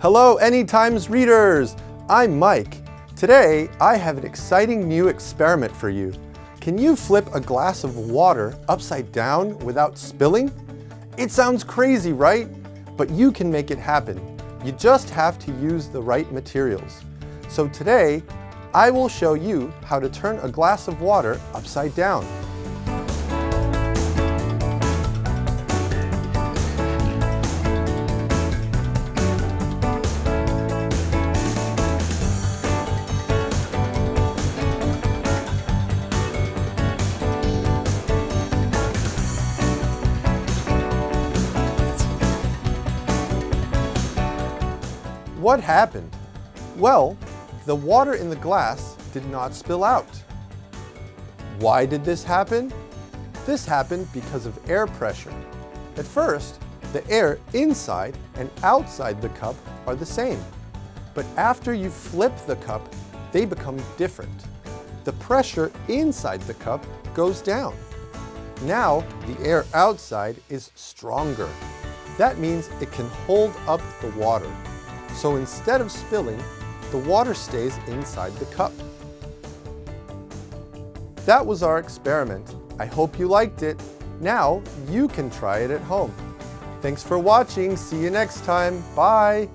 Hello, Anytimes readers! I'm Mike. Today, I have an exciting new experiment for you. Can you flip a glass of water upside down without spilling? It sounds crazy, right? But you can make it happen. You just have to use the right materials. So today, I will show you how to turn a glass of water upside down. What happened? Well, the water in the glass did not spill out. Why did this happen? This happened because of air pressure. At first, the air inside and outside the cup are the same. But after you flip the cup, they become different. The pressure inside the cup goes down. Now, the air outside is stronger. That means it can hold up the water. So instead of spilling, the water stays inside the cup. That was our experiment. I hope you liked it. Now you can try it at home. Thanks for watching. See you next time. Bye.